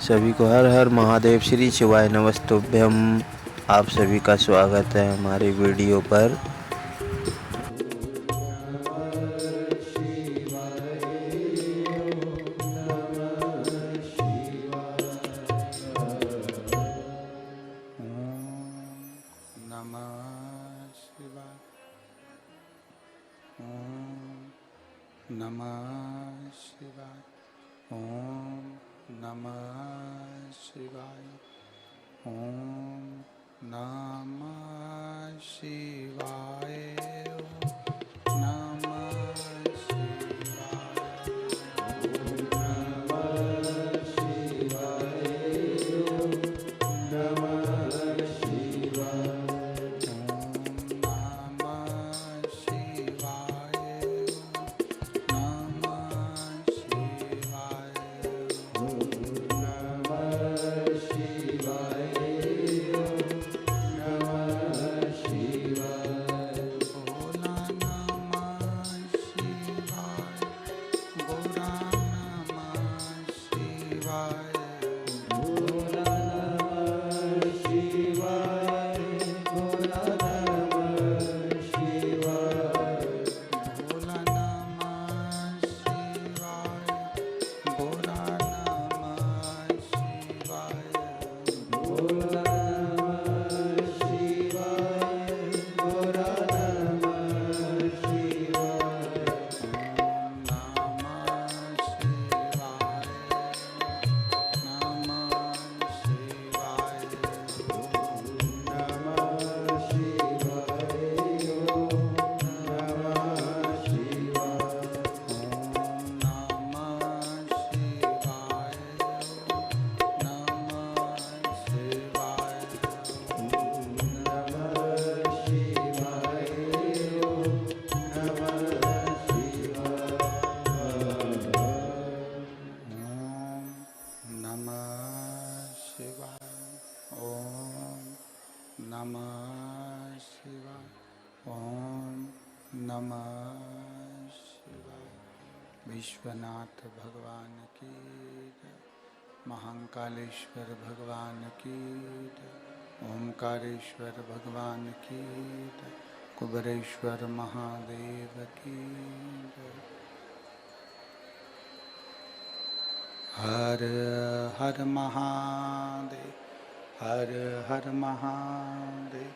सभी को हर हर महादेव, श्री शिवाय नमस्तुभ्यम। आप सभी का स्वागत है हमारे वीडियो पर। नमः शिवाय। ओम नमः शिवाय। ओम नमः शिवाय। ओम नमः विश्वनाथ भगवान की जय। महाकालेश्वर भगवान की जय। ओमकारेश्वर भगवान की जय। कुबेरेश्वर महादेव की जय। हर हर महादेव, हर हर महादेव,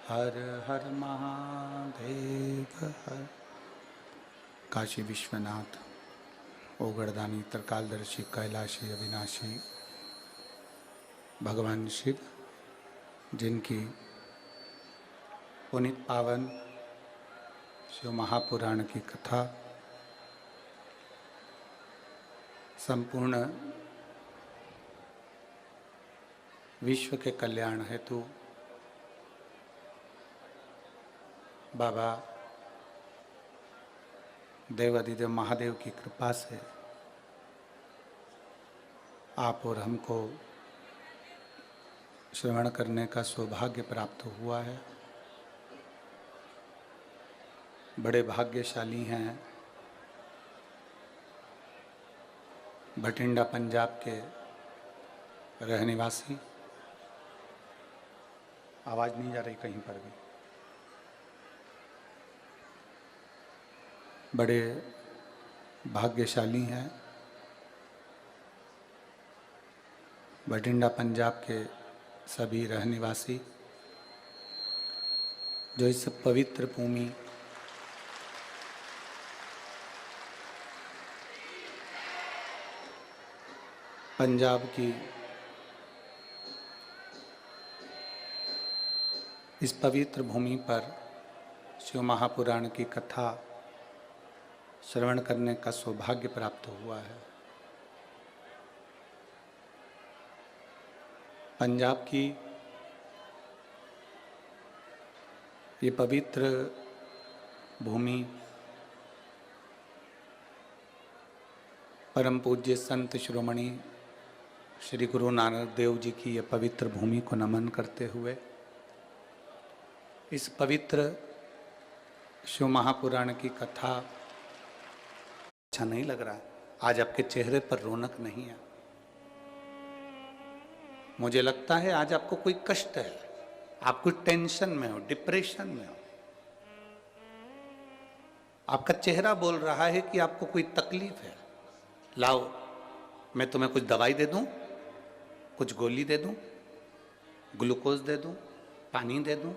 हर हर महादेव। हर काशी विश्वनाथ, ओगरदानी, त्रिकालदर्शी, कैलाशी, अविनाशी भगवान शिव, जिनकी पुनीत पावन शिव महापुराण की कथा संपूर्ण विश्व के कल्याण हेतु बाबा देवाधिदेव महादेव की कृपा से आप और हमको श्रवण करने का सौभाग्य प्राप्त हुआ है। बड़े भाग्यशाली हैं भटिंडा पंजाब के रहने वासी। आवाज़ नहीं जा रही कहीं पर भी। बड़े भाग्यशाली हैं भटिंडा पंजाब के सभी रहनिवासी, जो इस पवित्र भूमि पंजाब की इस पवित्र भूमि पर शिव महापुराण की कथा श्रवण करने का सौभाग्य प्राप्त हुआ है। पंजाब की ये पवित्र भूमि परम पूज्य संत शिरोमणि श्री गुरु नानक देव जी की ये पवित्र भूमि को नमन करते हुए इस पवित्र शिव महापुराण की कथा अच्छा नहीं लग रहा है। आज आपके चेहरे पर रौनक नहीं है। मुझे लगता है आज आपको कोई कष्ट है, आप कुछ टेंशन में हो, डिप्रेशन में हो। आपका चेहरा बोल रहा है कि आपको कोई तकलीफ है। लाओ, मैं तुम्हें कुछ दवाई दे दूं, कुछ गोली दे दूं, ग्लूकोज दे दूं, पानी दे दूं,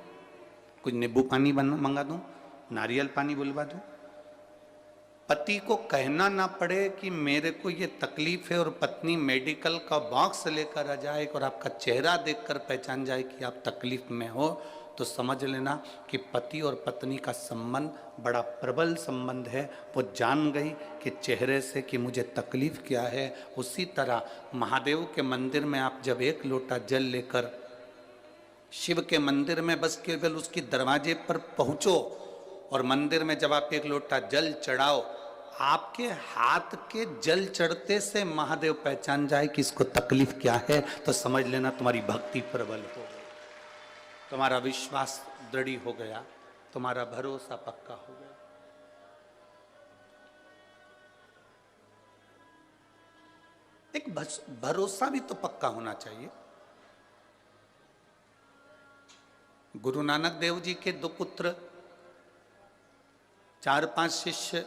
कुछ नींबू पानी मंगा दूं, नारियल पानी बुलवा दूं। पति को कहना ना पड़े कि मेरे को ये तकलीफ है और पत्नी मेडिकल का बॉक्स लेकर आ जाए और आपका चेहरा देखकर पहचान जाए कि आप तकलीफ में हो, तो समझ लेना कि पति और पत्नी का संबंध बड़ा प्रबल संबंध है। वो जान गई कि चेहरे से कि मुझे तकलीफ क्या है। उसी तरह महादेव के मंदिर में आप जब एक लोटा जल लेकर शिव के मंदिर में बस केवल उसकी दरवाजे पर पहुंचो और मंदिर में जब आप एक लोटा जल चढ़ाओ, आपके हाथ के जल चढ़ते से महादेव पहचान जाए कि इसको तकलीफ क्या है, तो समझ लेना तुम्हारी भक्ति प्रबल हो गई, तुम्हारा विश्वास दृढ़ हो गया, तुम्हारा भरोसा पक्का हो गया। एक भरोसा भी तो पक्का होना चाहिए। गुरु नानक देव जी के 2 पुत्र, 4-5 शिष्य,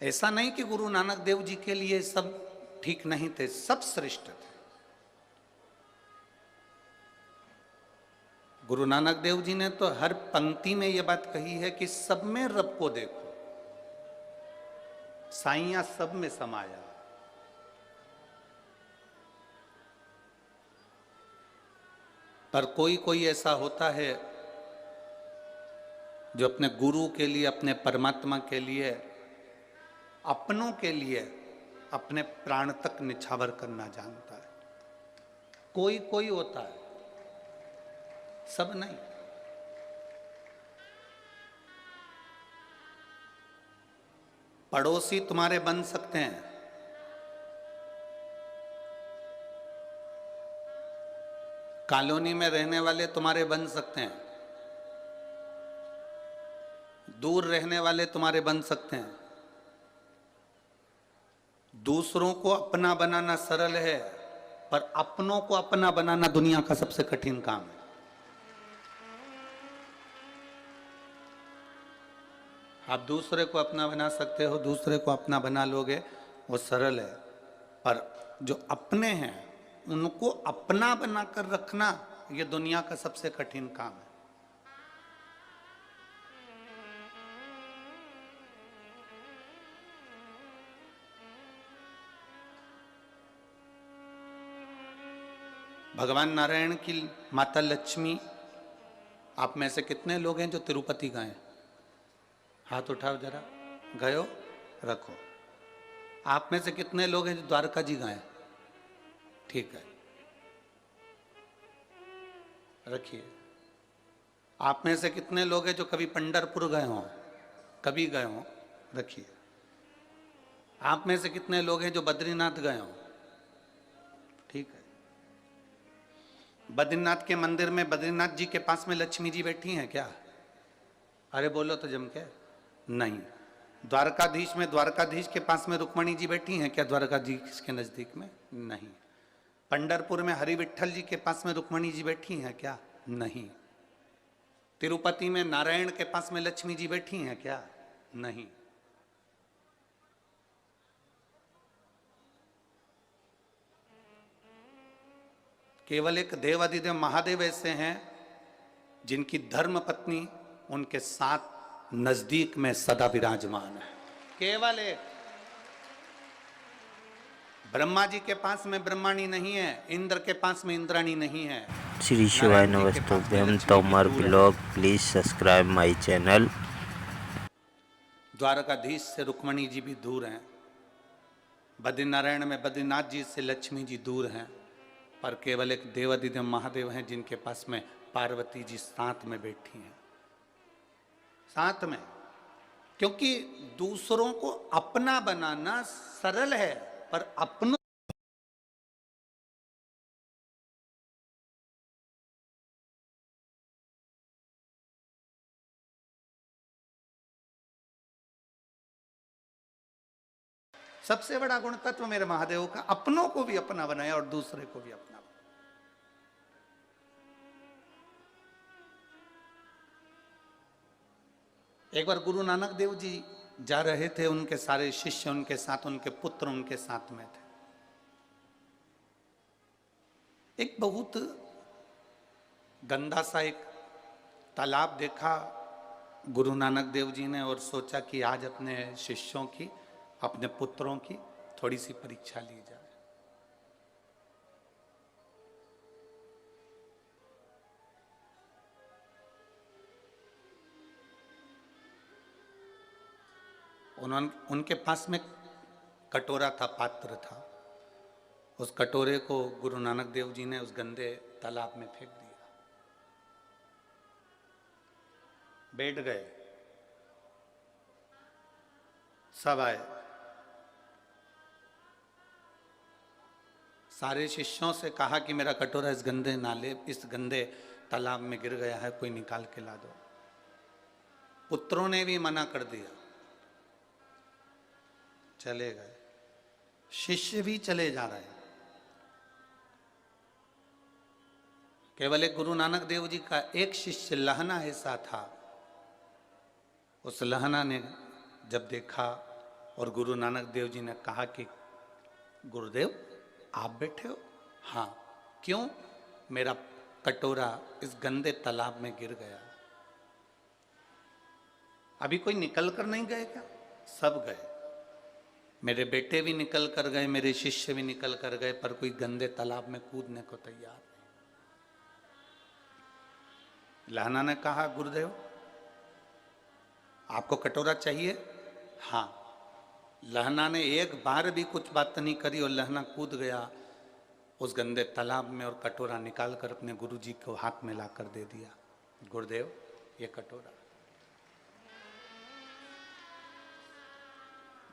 ऐसा नहीं कि गुरु नानक देव जी के लिए सब ठीक नहीं थे, सब श्रेष्ठ थे। गुरु नानक देव जी ने तो हर पंक्ति में यह बात कही है कि सब में रब को देखो, साईया सब में समाया। पर कोई कोई ऐसा होता है जो अपने गुरु के लिए, अपने परमात्मा के लिए, अपनों के लिए अपने प्राण तक निछावर करना जानता है। कोई कोई होता है, सब नहीं। पड़ोसी तुम्हारे बन सकते हैं, कॉलोनी में रहने वाले तुम्हारे बन सकते हैं, दूर रहने वाले तुम्हारे बन सकते हैं। दूसरों को अपना बनाना सरल है, पर अपनों को अपना बनाना दुनिया का सबसे कठिन काम है। आप दूसरे को अपना बना सकते हो, दूसरे को अपना बना लोगे, वो सरल है, पर जो अपने हैं उनको अपना बनाकर रखना, ये दुनिया का सबसे कठिन काम है। भगवान नारायण की माता लक्ष्मी, आप में से कितने लोग हैं जो तिरुपति गए? हाथ उठाओ जरा, गए हो? रखो। आप में से कितने लोग हैं जो द्वारका जी गए? ठीक है, रखिए। आप में से कितने लोग हैं जो कभी पंढरपुर गए हो? कभी गए हो? रखिए। आप में से कितने लोग हैं जो बद्रीनाथ गए हो? ठीक है। बद्रीनाथ के मंदिर में, बद्रीनाथ जी के पास में लक्ष्मी जी बैठी हैं क्या? अरे बोलो तो जम के। नहीं। द्वारकाधीश में, द्वारकाधीश के पास में रुक्मणी जी बैठी हैं क्या द्वारकाधीश के नजदीक में? नहीं। पंढरपुर में हरि विठल जी के पास में रुक्मणी जी बैठी हैं क्या? नहीं। तिरुपति में नारायण के पास में लक्ष्मी जी बैठी हैं क्या? नहीं। केवल एक देवाधिदेव महादेव ऐसे हैं जिनकी धर्म पत्नी उनके साथ नजदीक में सदा विराजमान है। केवल एक। ब्रह्मा जी के पास में ब्रह्माणी नहीं है, इंद्र के पास में इंद्राणी नहीं है। श्री शिवाय नमस्तुभ्यम Tomar blog, please subscribe my channel. Dwarkadhish से रुक्मणी जी भी दूर हैं, बद्रीनारायण में बद्रीनाथ जी से लक्ष्मी जी दूर हैं, पर केवल एक देवाधिदेव महादेव हैं जिनके पास में पार्वती जी साथ में बैठी हैं, साथ में। क्योंकि दूसरों को अपना बनाना सरल है, पर अपनों सबसे बड़ा गुण तत्व मेरे महादेव का अपनों को भी अपना बनाया और दूसरे को भी अपना बनाया। एक बार गुरु नानक देव जी जा रहे थे, उनके सारे शिष्य उनके साथ, उनके पुत्र उनके साथ में थे। एक बहुत गंदा सा एक तालाब देखा गुरु नानक देव जी ने और सोचा कि आज अपने शिष्यों की, अपने पुत्रों की थोड़ी सी परीक्षा ली जाए। उनके पास में कटोरा था, पात्र था। उस कटोरे को गुरु नानक देव जी ने उस गंदे तालाब में फेंक दिया। बैठ गए, सब आए, सारे शिष्यों से कहा कि मेरा कटोरा इस गंदे नाले, इस गंदे तालाब में गिर गया है, कोई निकाल के ला दो। पुत्रों ने भी मना कर दिया, चले गए। शिष्य भी चले जा रहे हैं। केवल एक गुरु नानक देव जी का एक शिष्य लहना ऐसा था, उस लहना ने जब देखा और गुरु नानक देव जी ने कहा कि गुरुदेव आप बैठे हो? हाँ। क्यों? मेरा कटोरा इस गंदे तालाब में गिर गया। अभी कोई निकल कर नहीं गए क्या? सब गए। मेरे बेटे भी निकल कर गए, मेरे शिष्य भी निकल कर गए, पर कोई गंदे तालाब में कूदने को तैयार नहीं। लहना ने कहा गुरुदेव आपको कटोरा चाहिए? हाँ। लहना ने एक बार भी कुछ बात नहीं करी और लहना कूद गया उस गंदे तालाब में और कटोरा निकाल कर अपने गुरुजी को हाथ में लाकर दे दिया। गुरुदेव ये कटोरा।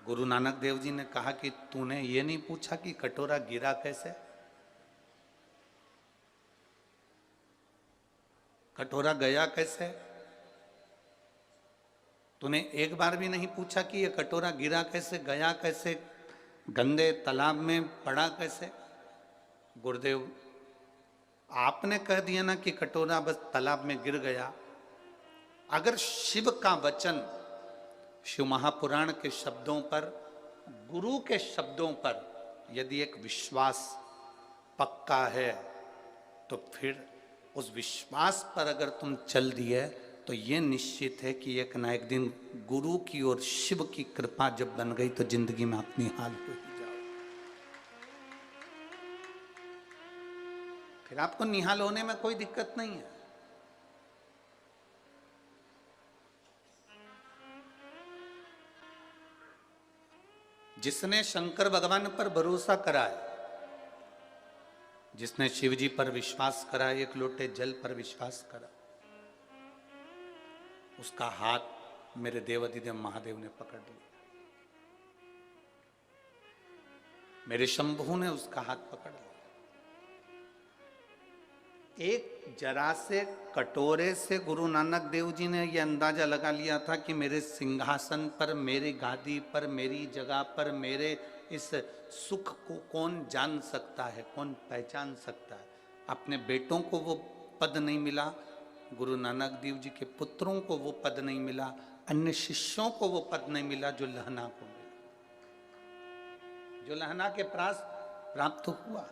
गुरु नानक देव जी ने कहा कि तूने ये नहीं पूछा कि कटोरा गिरा कैसे? कटोरा गया कैसे? तूने एक बार भी नहीं पूछा कि ये कटोरा गिरा कैसे, गया कैसे, गंदे तालाब में पड़ा कैसे? गुरुदेव आपने कह दिया ना कि कटोरा बस तालाब में गिर गया। अगर शिव का वचन, शिव महापुराण के शब्दों पर, गुरु के शब्दों पर यदि एक विश्वास पक्का है तो फिर उस विश्वास पर अगर तुम चल दिए तो ये निश्चित है कि एक ना एक दिन गुरु की और शिव की कृपा जब बन गई तो जिंदगी में अपनी हाल हो ही जाओ। फिर आपको निहाल होने में कोई दिक्कत नहीं है। जिसने शंकर भगवान पर भरोसा करा है, जिसने शिव जी पर विश्वास करा, एक लोटे जल पर विश्वास करा, उसका हाथ मेरे देवाधिदेव महादेव ने पकड़ लिया। मेरे शंभू ने उसका हाथ पकड़ लिया। एक जरा से कटोरे से गुरु नानक देव जी ने यह अंदाजा लगा लिया था कि मेरे सिंहासन पर, मेरी गादी पर, मेरी जगह पर, मेरे इस सुख को कौन जान सकता है, कौन पहचान सकता है। अपने बेटों को वो पद नहीं मिला, गुरु नानक देव जी के पुत्रों को वो पद नहीं मिला, अन्य शिष्यों को वो पद नहीं मिला जो लहना को मिला, जो लहना के पास प्राप्त हुआ।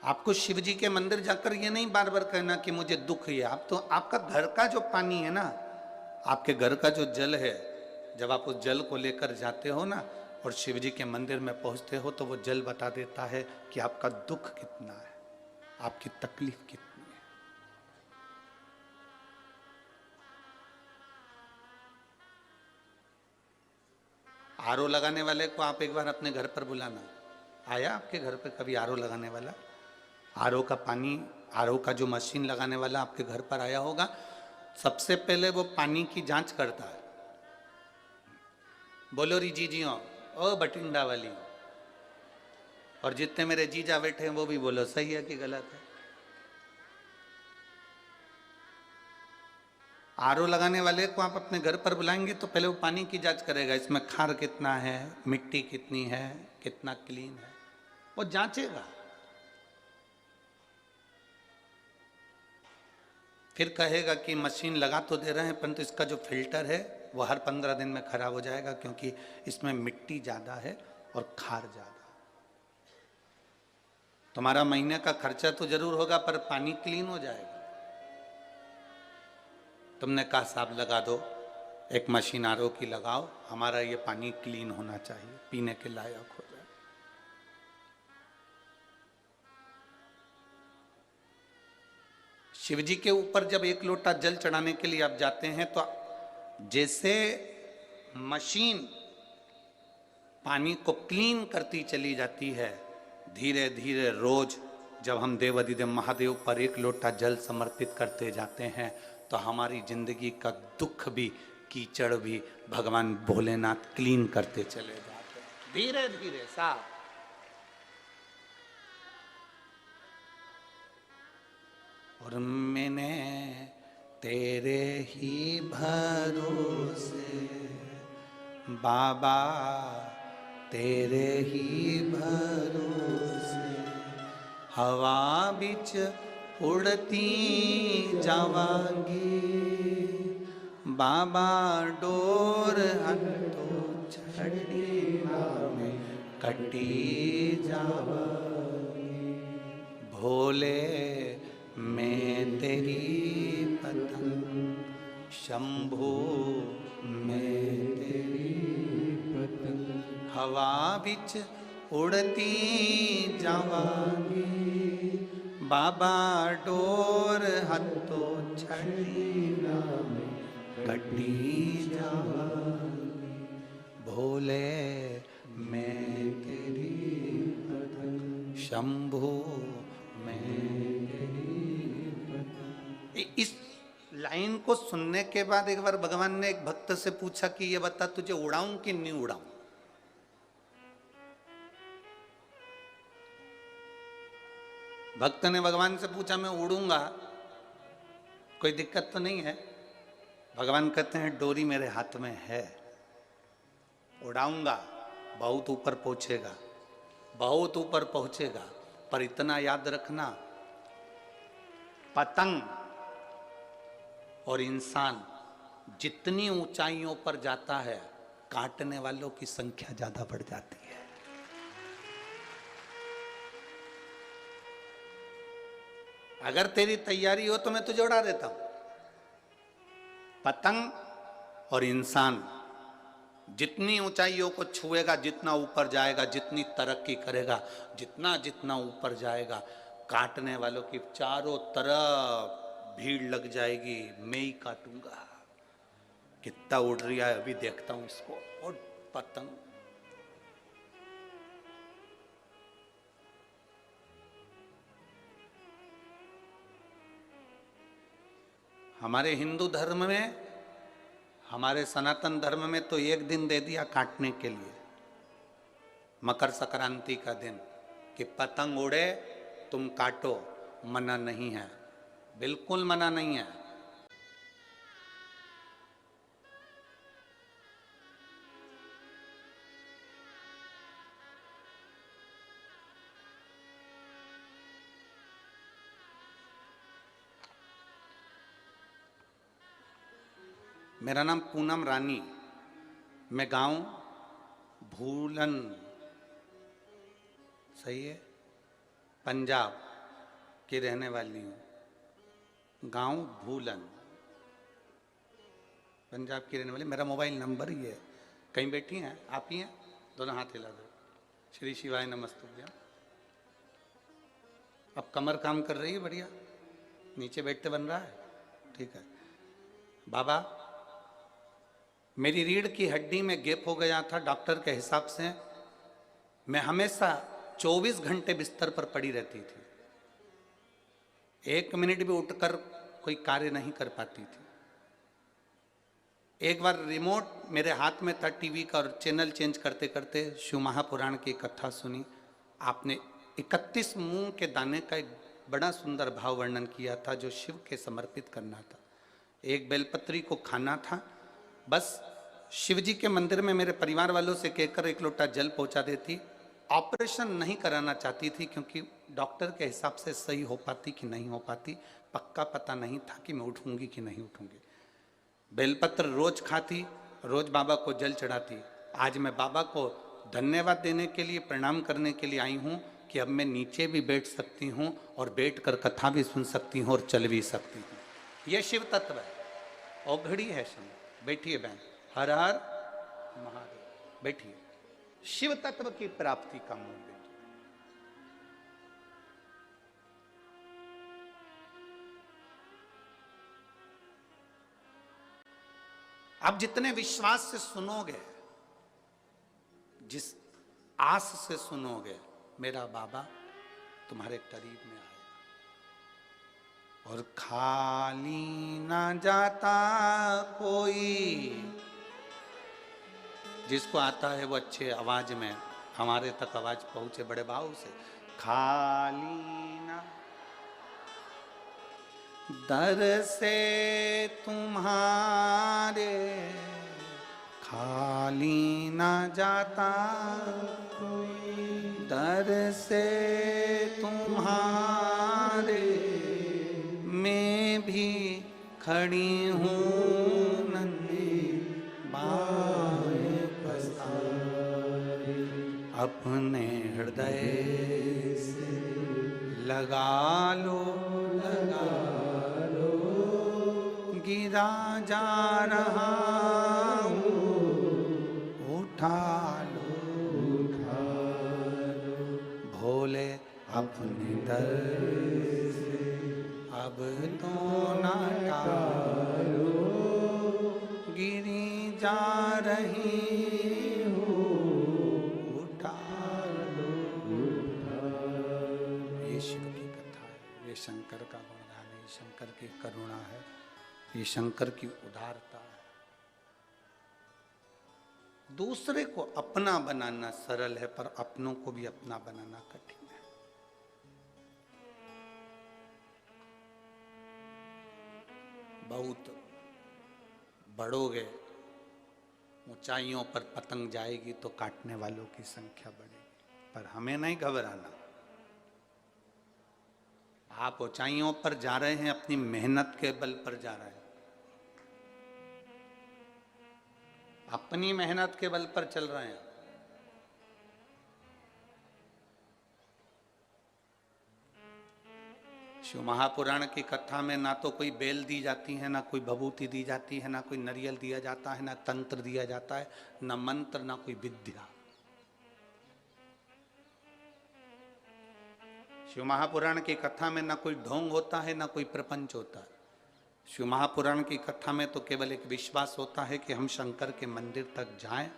आपको शिव जी के मंदिर जाकर ये नहीं बार बार कहना कि मुझे दुख है। आप तो, आपका घर का जो पानी है ना, आपके घर का जो जल है, जब आप उस जल को लेकर जाते हो ना और शिव जी के मंदिर में पहुंचते हो तो वो जल बता देता है कि आपका दुख कितना है, आपकी तकलीफ कितनी है। आरओ लगाने वाले को आप एक बार अपने घर पर बुलाना। आया आपके घर पर कभी आरओ लगाने वाला? आरओ का पानी, आरओ का जो मशीन लगाने वाला आपके घर पर आया होगा, सबसे पहले वो पानी की जांच करता है। बोलो री जीजियों, ओ बटिंडा वाली, और जितने मेरे जीजा बैठे हैं वो भी बोलो सही है कि गलत है। आरओ लगाने वाले को आप अपने घर पर बुलाएंगे तो पहले वो पानी की जांच करेगा, इसमें खार कितना है, मिट्टी कितनी है, कितना क्लीन है, वो जांचेगा। फिर कहेगा कि मशीन लगा तो दे रहे हैं परंतु इसका जो फिल्टर है वो हर 15 दिन में खराब हो जाएगा क्योंकि इसमें मिट्टी ज़्यादा है और खार ज़्यादा। तुम्हारा महीने का खर्चा तो जरूर होगा पर पानी क्लीन हो जाएगा। तुमने कहा साहब लगा दो, एक मशीन आरओ की लगाओ, हमारा ये पानी क्लीन होना चाहिए, पीने के लायक हो जाए। शिव जी के ऊपर जब एक लोटा जल चढ़ाने के लिए आप जाते हैं तो जैसे मशीन पानी को क्लीन करती चली जाती है, धीरे धीरे रोज जब हम देव अधिदेव महादेव पर एक लोटा जल समर्पित करते जाते हैं तो हमारी जिंदगी का दुख भी, कीचड़ भी भगवान भोलेनाथ क्लीन करते चले जाते हैं, धीरे धीरे साफ। और मैंने तेरे ही भरोसे बाबा, तेरे ही भरोसे हवा बिच उड़ती जावांगी, बाबा डोर हटो छड़ी में कटी जावांगी, भोले मैं तेरी पतंग, शंभू मैं तेरी पतंग, हवा बिच उड़ती जावांगी, बाबा डोर हथो छड़ी में कटी जावांगी, भोले मैं तेरी पतंग, शंभू इस लाइन को सुनने के बाद एक बार भगवान ने एक भक्त से पूछा कि ये बता तुझे उड़ाऊं कि नहीं उड़ाऊं। भक्त ने भगवान से पूछा मैं उड़ूंगा, कोई दिक्कत तो नहीं है। भगवान कहते हैं डोरी मेरे हाथ में है, उड़ाऊंगा, बहुत ऊपर पहुंचेगा, बहुत ऊपर पहुंचेगा, पर इतना याद रखना पतंग और इंसान जितनी ऊंचाइयों पर जाता है काटने वालों की संख्या ज्यादा बढ़ जाती है। अगर तेरी तैयारी हो तो मैं तुझे उड़ा देता हूं। पतंग और इंसान जितनी ऊंचाइयों को छुएगा, जितना ऊपर जाएगा, जितनी तरक्की करेगा, जितना जितना ऊपर जाएगा, काटने वालों की चारों तरफ भीड़ लग जाएगी, मैं ही काटूंगा। कितना उड़ रहा है अभी देखता हूं इसको। और पतंग हमारे हिंदू धर्म में, हमारे सनातन धर्म में तो एक दिन दे दिया काटने के लिए, मकर संक्रांति का दिन, कि पतंग उड़े तुम काटो, मना नहीं है, बिल्कुल मना नहीं है। मेरा नाम पूनम रानी, मैं गांव भूलन, सही है, पंजाब की रहने वाली हूँ। गांव भूलन, पंजाब की रहने वाली। मेरा मोबाइल नंबर ही है। कहीं बैठी हैं आप ही हैं? दोनों हाथ हिला दो। श्री शिवाय नमस्तुभ्यम। अब कमर काम कर रही है बढ़िया, नीचे बैठते बन रहा है, ठीक है। बाबा, मेरी रीढ़ की हड्डी में गैप हो गया था, डॉक्टर के हिसाब से मैं हमेशा 24 घंटे बिस्तर पर पड़ी रहती थी, 1 मिनट भी उठकर कोई कार्य नहीं कर पाती थी। एक बार रिमोट मेरे हाथ में था टीवी का और चैनल चेंज करते करते शिव महापुराण की कथा सुनी। आपने 31 मूंग के दाने का एक बड़ा सुंदर भाव वर्णन किया था जो शिव के समर्पित करना था। एक बेलपत्री को खाना था, बस शिव जी के मंदिर में मेरे परिवार वालों से कहकर एक लोटा जल पहुंचा देती। ऑपरेशन नहीं कराना चाहती थी क्योंकि डॉक्टर के हिसाब से सही हो पाती कि नहीं हो पाती, पक्का पता नहीं था कि मैं उठूंगी कि नहीं उठूंगी। बेलपत्र रोज खाती, रोज बाबा को जल चढ़ाती। आज मैं बाबा को धन्यवाद देने के लिए, प्रणाम करने के लिए आई हूँ कि अब मैं नीचे भी बैठ सकती हूँ और बैठ कर कथा भी सुन सकती हूँ और चल भी सकती हूँ। यह शिव तत्व है, औघड़ी है समय। बैठिए बहन, हर हर महादेव, बैठिए। शिव तत्व की प्राप्ति का मूल बिंदु। आप जितने विश्वास से सुनोगे, जिस आस से सुनोगे, मेरा बाबा तुम्हारे करीब में आएगा। और खाली ना जाता कोई, जिसको आता है वो अच्छे आवाज में हमारे तक आवाज पहुंचे बड़े भाव से। खाली ना दर से तुम्हारे खाली ना जाता कोई, दर से तुम्हारे मैं भी खड़ी हूँ नन्हे बाएं पसारे, अपने हृदय से लगा लो, गिरा जा रहा हूँ, उठा लो, भोले अपने दर से अब तो ना टालो, गिरी जा रही हूँ, उठा लो। ये शिव की कथा है, ये शंकर का गुणगान है, ये शंकर की करुणा है, ये शंकर की उदारता है। दूसरे को अपना बनाना सरल है, पर अपनों को भी अपना बनाना कठिन है। बहुत बढ़ोगे, ऊंचाइयों पर पतंग जाएगी तो काटने वालों की संख्या बढ़ेगी, पर हमें नहीं घबराना। आप ऊंचाइयों पर जा रहे हैं, अपनी मेहनत के बल पर जा रहे हैं, अपनी मेहनत के बल पर चल रहे हैं। शिव महापुराण की कथा में ना तो कोई बेल दी जाती है, ना कोई भभूति दी जाती है, ना कोई नारियल दिया जाता है, ना तंत्र दिया जाता है, ना मंत्र, ना कोई विद्या। शिव महापुराण की कथा में ना कोई ढोंग होता है, ना कोई प्रपंच होता है। शिव महापुराण की कथा में तो केवल एक विश्वास होता है कि हम शंकर के मंदिर तक जाएं,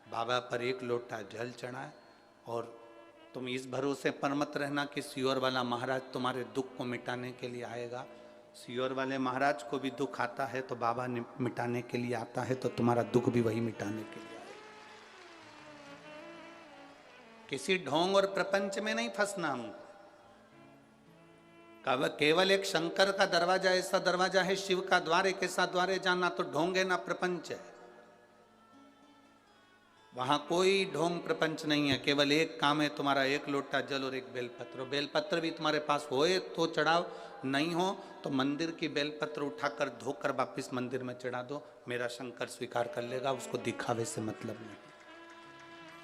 बाबा पर एक लोटा जल चढ़ाएं, और तुम इस भरोसे पर मत रहना कि सियोर वाला महाराज तुम्हारे दुख को मिटाने के लिए आएगा। सियोर वाले महाराज को भी दुख आता है तो बाबा मिटाने के लिए आता है, तो तुम्हारा दुख भी वही मिटाने के लिए आएगा। किसी ढोंग और प्रपंच में नहीं फंसना हमको। केवल एक शंकर का दरवाजा ऐसा दरवाजा है, शिव का द्वार एक ऐसा द्वार है जहां ना तो ढोंग है ना प्रपंच है। वहां कोई ढोंग प्रपंच नहीं है, केवल एक काम है, तुम्हारा एक लोटा जल और एक बेलपत्र। बेलपत्र भी तुम्हारे पास होए तो चढ़ाओ, नहीं हो तो मंदिर की बेलपत्र उठाकर धोकर वापिस मंदिर में चढ़ा दो, मेरा शंकर स्वीकार कर लेगा। उसको दिखावे से मतलब नहीं,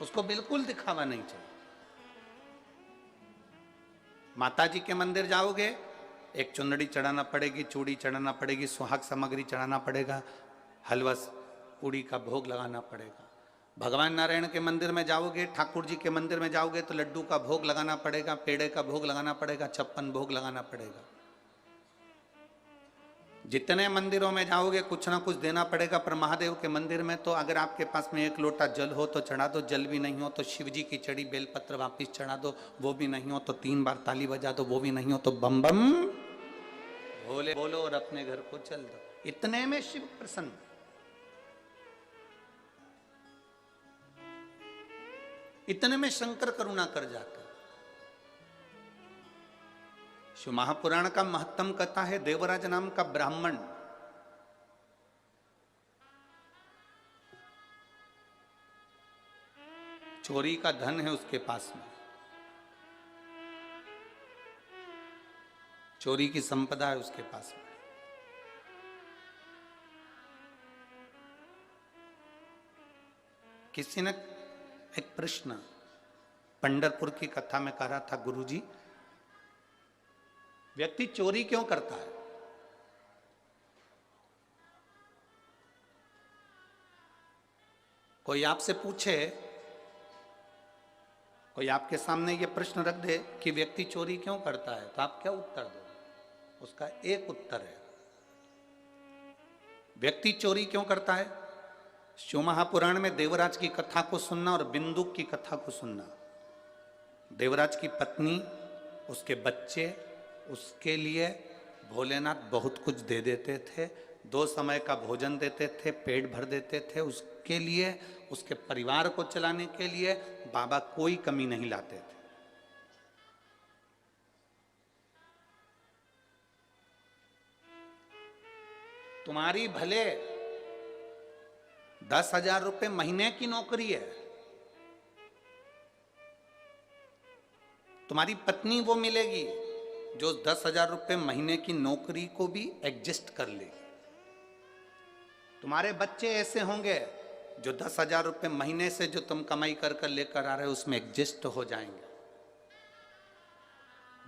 उसको बिल्कुल दिखावा नहीं चाहिए। माता जी के मंदिर जाओगे, एक चुनरी चढ़ाना पड़ेगी, चूड़ी चढ़ाना पड़ेगी, सुहाग सामग्री चढ़ाना पड़ेगा, हलवा पूड़ी का भोग लगाना पड़ेगा। भगवान नारायण के मंदिर में जाओगे, ठाकुर जी के मंदिर में जाओगे तो लड्डू का भोग लगाना पड़ेगा, पेड़े का भोग लगाना पड़ेगा, 56 भोग लगाना पड़ेगा। जितने मंदिरों में जाओगे कुछ ना कुछ देना पड़ेगा, पर महादेव के मंदिर में तो अगर आपके पास में एक लोटा जल हो तो चढ़ा दो, जल भी नहीं हो तो शिव जी की चढ़ी बेलपत्र वापिस चढ़ा दो, वो भी नहीं हो तो 3 बार ताली बजा दो, वो भी नहीं हो तो बम बम भोले बोलो और अपने घर को चल दो। इतने में शिव प्रसन्न, इतने में शंकर करुणा कर जाता। शिव महापुराण का महत्तम कथा है, देवराज नाम का ब्राह्मण चोरी का धन है उसके पास में, चोरी की संपदा है उसके पास में। किसी ने एक प्रश्न पंढरपुर की कथा में कहा था, गुरुजी व्यक्ति चोरी क्यों करता है? कोई आपसे पूछे, कोई आपके सामने ये प्रश्न रख दे कि व्यक्ति चोरी क्यों करता है, तो आप क्या उत्तर दो? उसका एक उत्तर है, व्यक्ति चोरी क्यों करता है? शिव महापुराण में देवराज की कथा को सुनना और बिंदुक की कथा को सुनना। देवराज की पत्नी, उसके बच्चे, उसके लिए भोलेनाथ बहुत कुछ दे देते थे, 2 समय का भोजन देते थे, पेट भर देते थे। उसके लिए, उसके परिवार को चलाने के लिए बाबा कोई कमी नहीं लाते थे। तुम्हारी भले 10,000 रुपए महीने की नौकरी है, तुम्हारी पत्नी वो मिलेगी जो 10,000 रुपए महीने की नौकरी को भी एडजस्ट कर लेगी। तुम्हारे बच्चे ऐसे होंगे जो 10,000 रुपए महीने से जो तुम कमाई कर कर लेकर आ रहे हो उसमें एडजस्ट हो जाएंगे।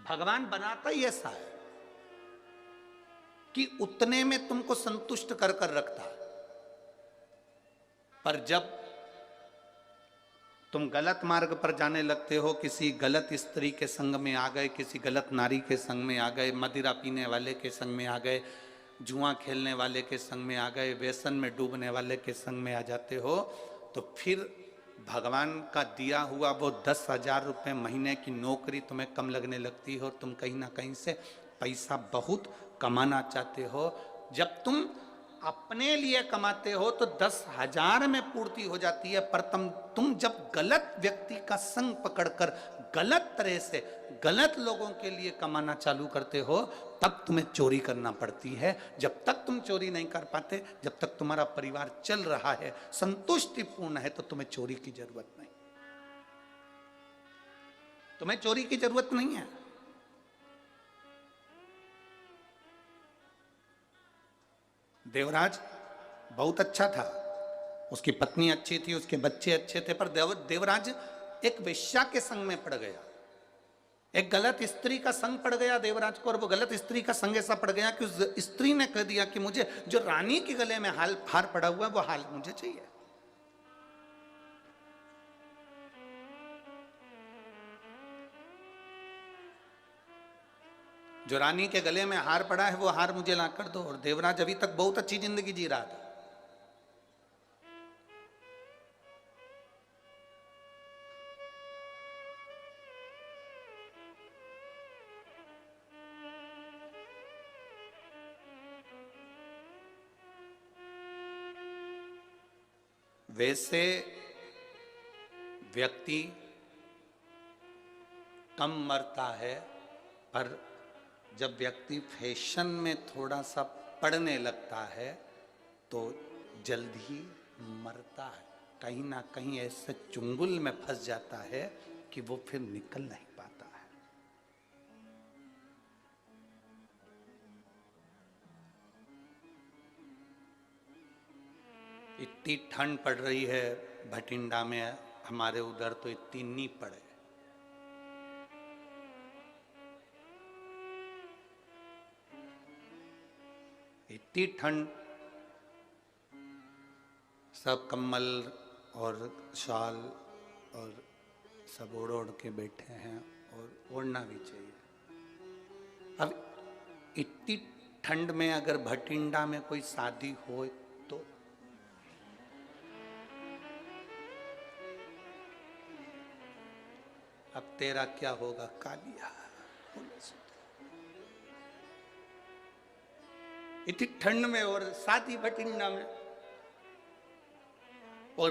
भगवान बनाता ही ऐसा है कि उतने में तुमको संतुष्ट कर कर रखता है। पर जब तुम गलत मार्ग पर जाने लगते हो, किसी गलत स्त्री के संग में आ गए, किसी गलत नारी के संग में आ गए, मदिरा पीने वाले के संग में आ गए, जुआ खेलने वाले के संग में आ गए, व्यसन में डूबने वाले के संग में आ जाते हो, तो फिर भगवान का दिया हुआ वो 10,000 रुपये महीने की नौकरी तुम्हें कम लगने लगती है और तुम कहीं ना कहीं से पैसा बहुत कमाना चाहते हो। जब तुम अपने लिए कमाते हो तो 10,000 में पूर्ति हो जाती है, पर तुम जब गलत व्यक्ति का संग पकड़कर गलत तरह से गलत लोगों के लिए कमाना चालू करते हो तब तुम्हें चोरी करना पड़ती है। जब तक तुम चोरी नहीं कर पाते, जब तक तुम्हारा परिवार चल रहा है, संतुष्टिपूर्ण है, तो तुम्हें चोरी की जरूरत नहीं, तुम्हें चोरी की जरूरत नहीं है। देवराज बहुत अच्छा था, उसकी पत्नी अच्छी थी, उसके बच्चे अच्छे थे, पर देवराज एक वेश्या के संग में पड़ गया, एक गलत स्त्री का संग पड़ गया देवराज को। और वो गलत स्त्री का संग ऐसा पड़ गया कि उस स्त्री ने कह दिया कि मुझे जो रानी के गले में हार पड़ा हुआ है वो हार मुझे चाहिए। जो रानी के गले में हार पड़ा है वो हार मुझे ला कर दो। और देवराज अभी तक बहुत अच्छी जिंदगी जी रहा था, वैसे व्यक्ति कम मरता है, पर जब व्यक्ति फैशन में थोड़ा सा पड़ने लगता है तो जल्द ही मरता है, कहीं ना कहीं ऐसे चुंगल में फंस जाता है कि वो फिर निकल नहीं पाता है। इतनी ठंड पड़ रही है भटिंडा में, हमारे उधर तो इतनी नहीं पड़े। इतनी ठंड, सब कम्बल और शाल और सब ओढ़ ओढ़ के बैठे हैं, और ओढ़ना भी चाहिए। अब इतनी ठंड में अगर भटिंडा में कोई शादी हो तो अब तेरा क्या होगा कालिया। इतनी ठंड में और शादी भटिंडा में, और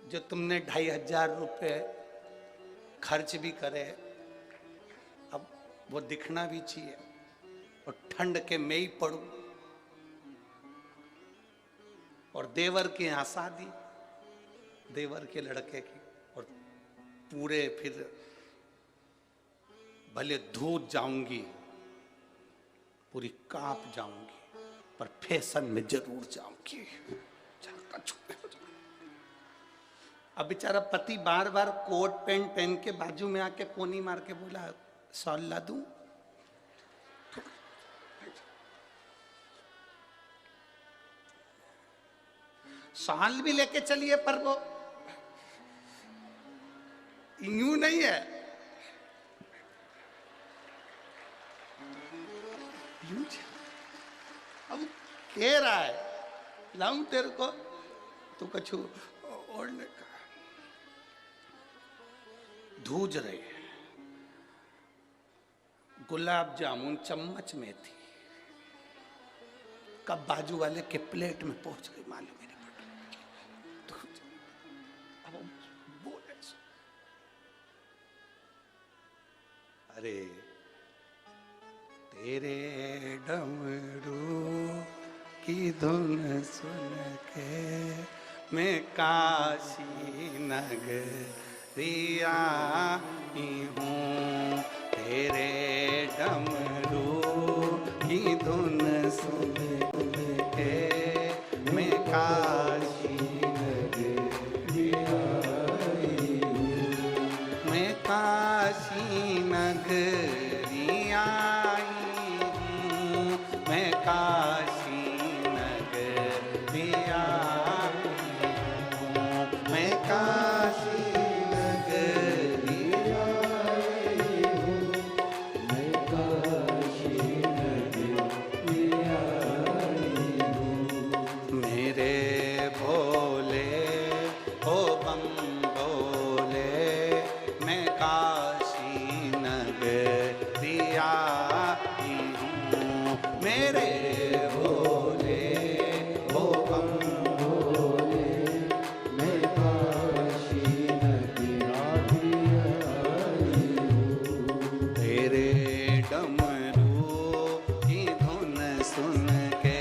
जो तुमने 2,500 रुपये खर्च भी करे, अब वो दिखना भी चाहिए। और ठंड के मैं ही पड़ू, और देवर के यहाँ शादी, देवर के लड़के की, और पूरे फिर भले धूत जाऊंगी, पूरी कांप जाऊंगी, पर फैशन में जरूर जाऊंगी। अब बेचारा पति बार बार कोट पैंट पहन के बाजू में आके कोनी मार के बोला, शॉल ला दूं? शॉल भी लेके चलिए, पर वो यूं नहीं है, यूं। अब कह रहा है लाऊं तेरे को, तू कछु ओढ़ने का। धूज रहे, गुलाब जामुन चम्मच में थी, कब बाजू वाले के प्लेट में पहुंच गई मालूम ही नहीं पड़ा। अब बोले, अरे तेरे डमरू की धुन सुन के मैं काशी नगरिया हूँ, तेरे डमरू की धुन सुन के मैं काशी नगरिया हूँ, मैं काशी नगरिया हूँ, मैं काशी नगरिया हूँ, मैं काशी नगरिया हूँ, मैं काशी नगरिया हूँ। मेरे भोले ओ बम भोले, मैं काशी नगरिया हूँ, मेरे भोले ओ बम भोले, मैं काशी नगरिया हूँ। तेरे डमरू की धुन सुन के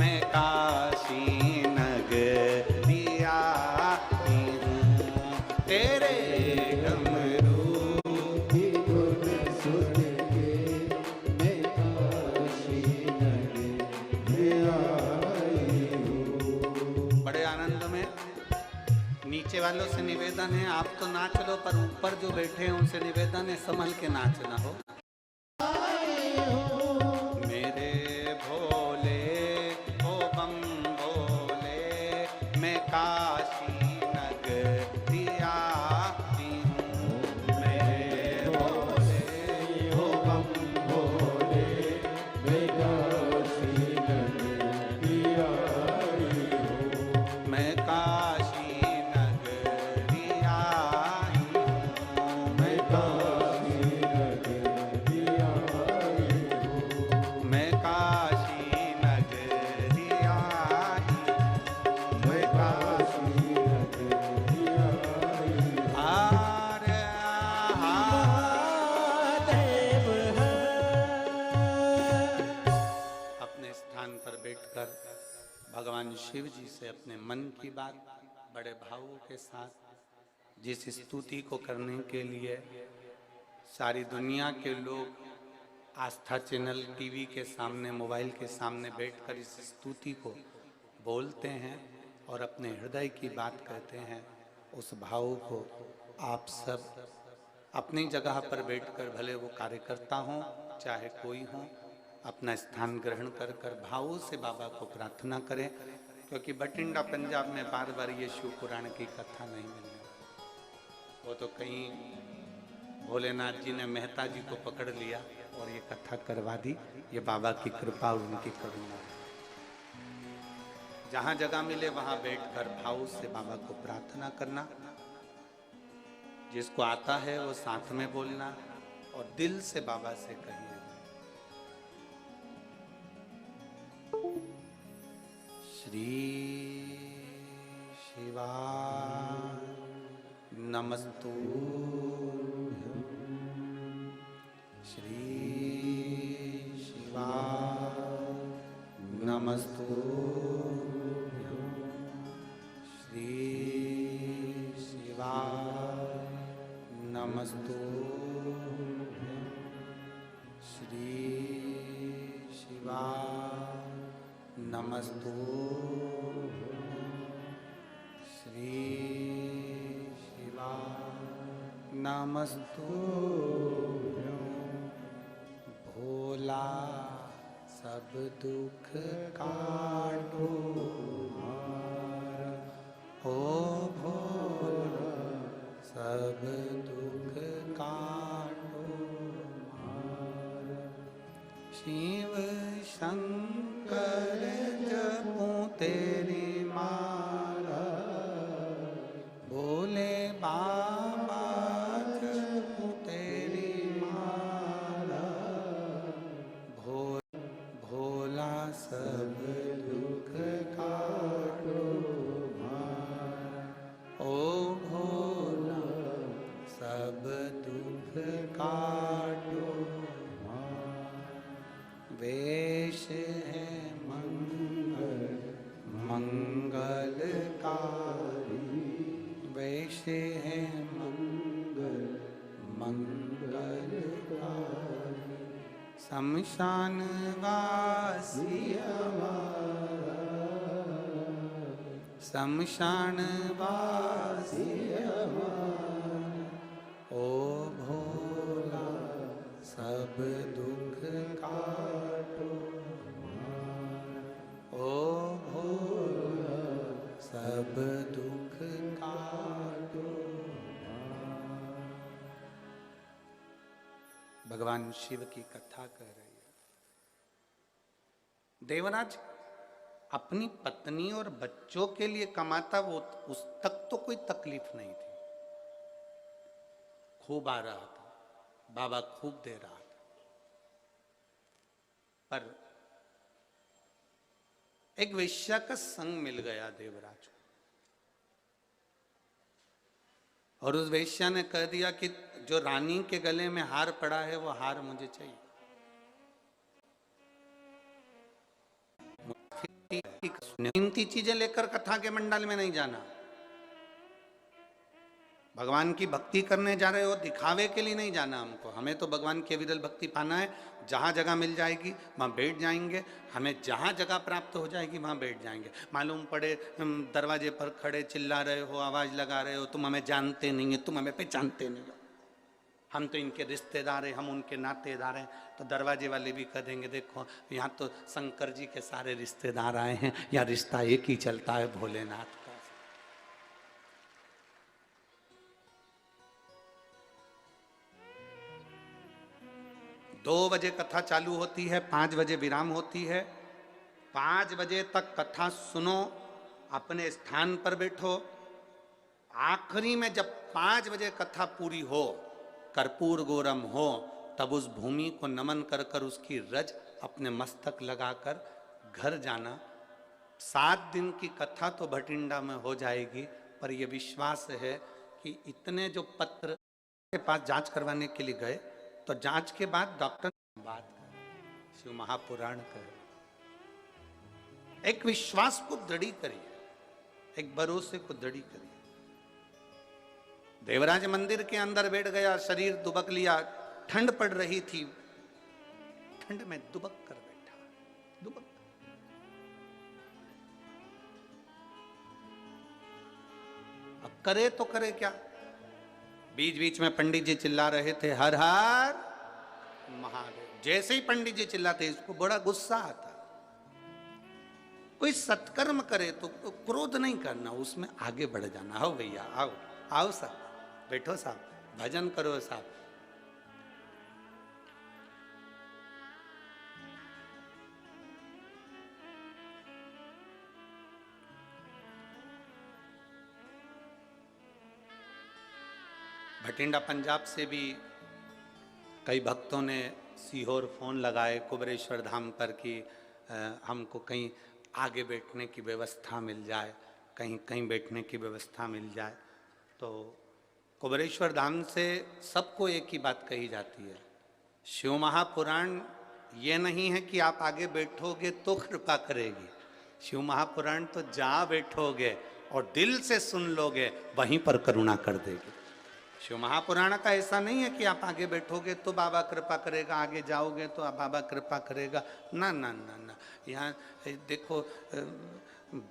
मैं काशी नगरिया हूँ, तेरे डमरू की धुन सुन के मैं काशी नगरिया हूँ। बड़े आनंद में। नीचे वालों से निवेदन है, आप तो नाच लो, पर ऊपर जो बैठे हैं उनसे निवेदन है, संभल के नाचना हो। मेरे भोले ओ बम भोले, मैं काशी नगरिया हूँ, मेरे भोले ओ बम भोले, मैं काशी नगरिया हूँ, मैं काशी नगरिया हूँ, मैं काशी नगरिया हूँ, मैं काशी नगरिया हूँ, मैं काशी नगरिया हूँ। हर महादेव है। अपने स्थान पर बैठकर भगवान शिव जी से अपने मन की बात बड़े भावों के साथ, जिस स्तुति को करने के लिए सारी दुनिया के लोग आस्था चैनल टीवी के सामने, मोबाइल के सामने बैठकर इस स्तुति को बोलते हैं और अपने हृदय की बात कहते हैं, उस भाव को आप सब अपनी जगह पर बैठकर, भले वो कार्यकर्ता हों चाहे कोई हो, अपना स्थान ग्रहण कर कर भावों से बाबा को प्रार्थना करें। क्योंकि बठिंडा पंजाब में बार बार ये शिव पुराण की कथा नहीं मिलने, वो तो कहीं भोलेनाथ जी ने मेहता जी को पकड़ लिया और ये कथा करवा दी। ये बाबा की कृपा और उनकी करुणा है। जहां जगह मिले वहां बैठकर भाव से बाबा को प्रार्थना करना। जिसको आता है वो साथ में बोलना और दिल से बाबा से कहिए, श्री शिवाय नमस्तुभ्यं, श्री शिवाय नमस्तुभ्यं, श्री नमस्तुभ्यं श्री शिवाय नमस्तुभ्यं श्री शिवाय नमस्तुभ्यं भोला सब दुख काटो हमारा, ओ भोला सब दुख काटो हमारा। शिव शंकर जपूं तेरी माला, भोले बाबा जपूं तेरी माला, भोला सब दुख काटो हमारा, ओ भोला सब दुख काटो हमारा। वेश है मंगलकारी, वेश है मंगलकारी। शमशान वासी हमारा, शमशान वासी हमारा, ओ भोला सब दुख काटो हमारा, ओ भोला सब दुख काटो हमारा। भगवान शिव की कथा कह रही है। देवराज अपनी पत्नी और बच्चों के लिए कमाता, वो उस तक तो कोई तकलीफ नहीं थी। खूब आ रहा था, बाबा खूब दे रहा था, पर एक वेश्या का संग मिल गया देवराज को, और उस वेश्या ने कह दिया कि जो रानी के गले में हार पड़ा है वो हार मुझे चाहिए। कीमती चीजें लेकर कथा के मंडल में नहीं जाना। भगवान की भक्ति करने जा रहे हो, दिखावे के लिए नहीं जाना हमको। हमें तो भगवान की अविरल भक्ति पाना है। जहाँ जगह मिल जाएगी वहाँ बैठ जाएंगे, हमें जहाँ जगह प्राप्त हो जाएगी वहाँ बैठ जाएंगे। मालूम पड़े दरवाजे पर खड़े चिल्ला रहे हो, आवाज़ लगा रहे हो, तुम हमें जानते नहीं है, तुम हमें पहचानते नहीं हो, हम तो इनके रिश्तेदार हैं, हम उनके नातेदार हैं, तो दरवाजे वाले भी कह देंगे देखो यहाँ तो शंकर जी के सारे रिश्तेदार आए हैं, या रिश्ता एक ही चलता है भोलेनाथ का। 2 बजे कथा चालू होती है, 5 बजे विराम होती है। 5 बजे तक कथा सुनो, अपने स्थान पर बैठो। आखिरी में जब 5 बजे कथा पूरी हो, कर्पूर गौरम हो, तब उस भूमि को नमन कर कर उसकी रज अपने मस्तक लगाकर घर जाना। 7 दिन की कथा तो भटिंडा में हो जाएगी, पर यह विश्वास है कि इतने जो पत्र के पास जांच करवाने के लिए गए, तो जांच के बाद डॉक्टर ने बात कर, शिव महापुराण कर, एक विश्वास को दृढ़ी करिए, एक भरोसे को दृढ़ी करिए। देवराज मंदिर के अंदर बैठ गया, शरीर दुबक लिया, ठंड पड़ रही थी, ठंड में दुबक कर बैठा, दुबक। अब करे तो करे क्या? बीच बीच में पंडित जी चिल्ला रहे थे हर हर महादेव। जैसे ही पंडित जी चिल्लाते इसको बड़ा गुस्सा आता। कोई सत्कर्म करे तो क्रोध नहीं करना, उसमें आगे बढ़ जाना। आओ भैया, आओ आओ साहब, बैठो साहब, भजन करो साहब। भटिंडा पंजाब से भी कई भक्तों ने सीहोर फ़ोन लगाए कुबरेश्वर धाम पर कि हमको कहीं आगे बैठने की व्यवस्था मिल जाए, कहीं कहीं बैठने की व्यवस्था मिल जाए। तो कुबरेश्वर धाम से सबको एक ही बात कही जाती है, शिव महापुराण ये नहीं है कि आप आगे बैठोगे तो कृपा करेगी। शिव महापुराण तो जहाँ बैठोगे और दिल से सुन लोगे वहीं पर करुणा कर देगी। शिव महापुराण का ऐसा नहीं है कि आप आगे बैठोगे तो बाबा कृपा करेगा, आगे जाओगे तो बाबा कृपा करेगा। ना ना ना ना, यहाँ देखो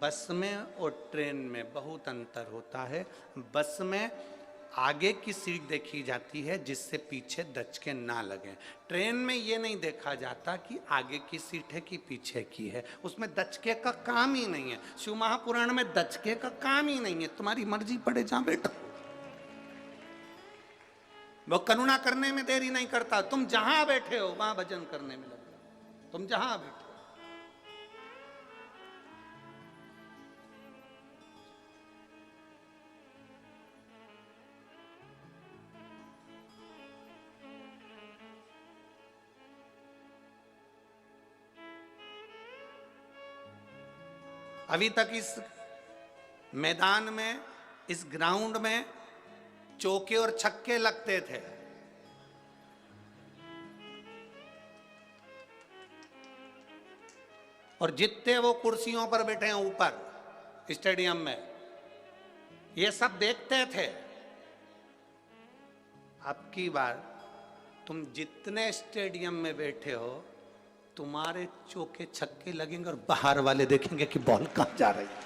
बस में और ट्रेन में बहुत अंतर होता है। बस में आगे की सीट देखी जाती है जिससे पीछे दचके ना लगे। ट्रेन में ये नहीं देखा जाता कि आगे की सीट है कि पीछे की है, उसमें दचके का काम ही नहीं है। शिव महापुराण में दचके का काम ही नहीं है, तुम्हारी मर्जी पड़े जहां बैठो। वो करुणा करने में देरी नहीं करता, तुम जहां बैठे हो वहां भजन करने में लग जाओ, तुम जहां बैठे। अभी तक इस मैदान में, इस ग्राउंड में चौके और छक्के लगते थे। और जितने वो कुर्सियों पर बैठे हैं ऊपर स्टेडियम में, ये सब देखते थे। अब की बार तुम जितने स्टेडियम में बैठे हो, तुम्हारे चौके छक्के लगेंगे और बाहर वाले देखेंगे कि बॉल कहां जा रही है।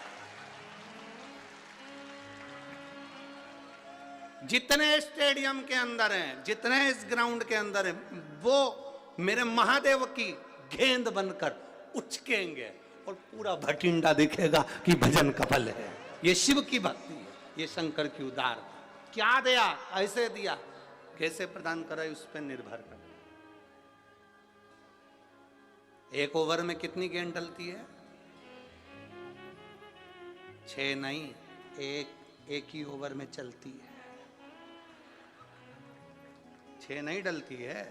जितने स्टेडियम के अंदर हैं, जितने इस ग्राउंड के अंदर हैं, वो मेरे महादेव की गेंद बनकर उचकेंगे और पूरा भटिंडा दिखेगा कि भजन का फल है। ये शिव की भक्ति है, ये शंकर की उदार। क्या दिया, ऐसे दिया, कैसे प्रदान करा उस पर निर्भर कर। एक ओवर में कितनी गेंद डलती है? 6 नहीं, एक ही ओवर में चलती है। 6 नहीं डलती है,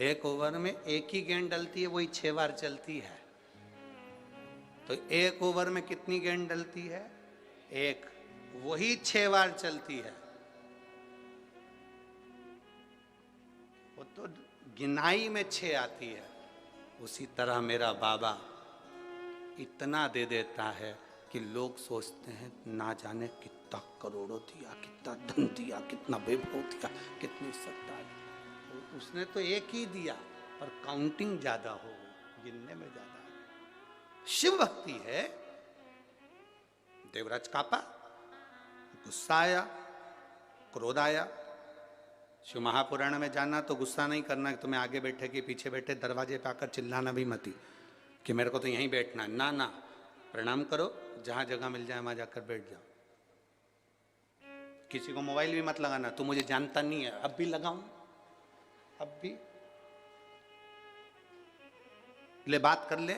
एक ओवर में एक ही गेंद डलती है, वही 6 बार चलती है। तो एक ओवर में कितनी गेंद डलती है? एक, वही 6 बार चलती है। वो तो गिनाई में 6 आती है। उसी तरह मेरा बाबा इतना दे देता है कि लोग सोचते हैं ना जाने कितना करोड़ों दिया, कितना धन दिया, कितना वैभव दिया, कितनी सत्ता दी। उसने तो एक ही दिया, पर काउंटिंग ज्यादा हो, गिनने में ज्यादा है। शिव भक्ति है। देवराज कापा, गुस्सा आया, क्रोध आया। शिव महापुराण में जाना तो गुस्सा नहीं करना कि तुम्हें आगे बैठे कि पीछे बैठे, दरवाजे पे आकर चिल्लाना भी मती कि मेरे को तो यहीं बैठना है। ना ना, प्रणाम करो, जहां जगह मिल जाए वहां जाकर बैठ जाओ। किसी को मोबाइल भी मत लगाना, तू मुझे जानता नहीं है, अब भी लगाऊं, अब भी ले बात कर ले।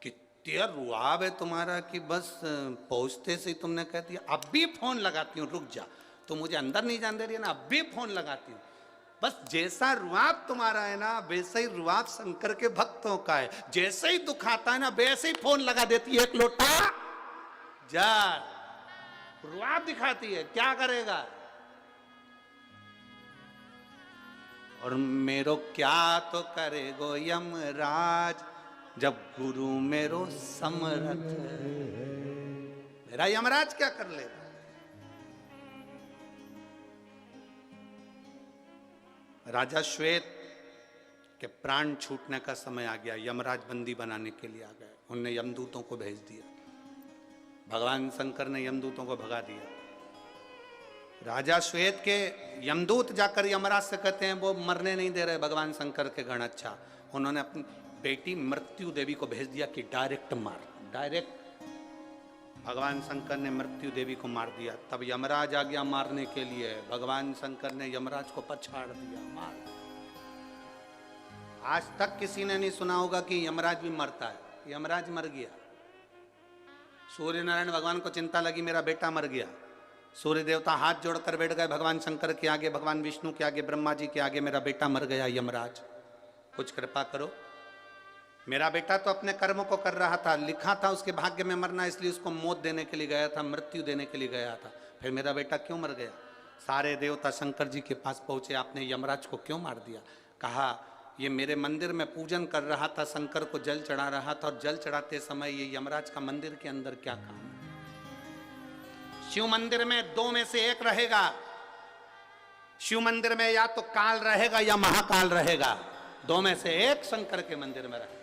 कितनी रुआब है तुम्हारा कि बस पहुंचते से ही तुमने कह दिया अब भी फोन लगाती हूँ, रुक जा, तो मुझे अंदर नहीं जान दे रही है ना, अब भी फोन लगाती हूँ। बस जैसा रुआब तुम्हारा है ना, वैसे ही रुआब शंकर के भक्तों का है। जैसे ही दुख आता है ना, वैसे ही फोन लगा देती है, एक लोटा जा, रुआब दिखाती है। क्या करेगा? और मेरो क्या तो करेगो यमराज, जब गुरु मेरो समरथ। मेरा यमराज क्या कर लेगा? राजा श्वेत के प्राण छूटने का समय आ गया, यमराज बंदी बनाने के लिए आ गए। उनने यमदूतों को भेज दिया, भगवान शंकर ने यमदूतों को भगा दिया। राजा श्वेत के यमदूत जाकर यमराज से कहते हैं वो मरने नहीं दे रहे भगवान शंकर के गण। अच्छा, उन्होंने अपनी बेटी मृत्यु देवी को भेज दिया कि डायरेक्ट मार, डायरेक्ट। भगवान शंकर ने मृत्यु देवी को मार दिया। तब यमराज आ गया मारने के लिए, भगवान शंकर ने यमराज को पछाड़ दिया, मार। आज तक किसी ने नहीं सुना होगा कि यमराज भी मरता है। यमराज मर गया। सूर्य नारायण भगवान को चिंता लगी मेरा बेटा मर गया। सूर्य देवता हाथ जोड़कर बैठ गए भगवान शंकर के आगे, भगवान विष्णु के आगे, ब्रह्मा जी के आगे, मेरा बेटा मर गया यमराज, कुछ कृपा करो। मेरा बेटा तो अपने कर्म को कर रहा था, लिखा था उसके भाग्य में मरना, इसलिए उसको मौत देने के लिए गया था, मृत्यु देने के लिए गया था। फिर मेरा बेटा क्यों मर गया? सारे देवता शंकर जी के पास पहुंचे, आपने यमराज को क्यों मार दिया? कहा ये मेरे मंदिर में पूजन कर रहा था, शंकर को जल चढ़ा रहा था, और जल चढ़ाते समय ये यमराज का मंदिर के अंदर क्या काम? शिव मंदिर में दो में से एक रहेगा। शिव मंदिर में या तो काल रहेगा या महाकाल रहेगा, दो में से एक शंकर के मंदिर में रहेगा।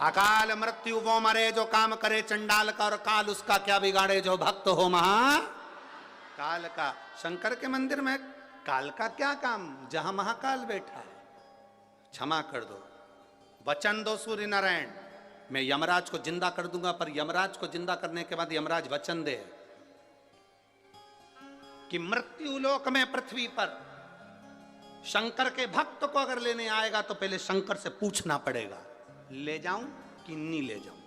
अकाल मृत्यु वो मरे जो काम करे चंडाल का, और काल उसका क्या बिगाड़े जो भक्त हो महा काल का। शंकर के मंदिर में काल का क्या काम, जहां महाकाल बैठा है। क्षमा कर दो, वचन दो सूर्य नारायण, मैं यमराज को जिंदा कर दूंगा, पर यमराज को जिंदा करने के बाद यमराज वचन दे कि मृत्यु लोक में पृथ्वी पर शंकर के भक्त को अगर लेने आएगा तो पहले शंकर से पूछना पड़ेगा, ले जाऊं कि नहीं ले जाऊं।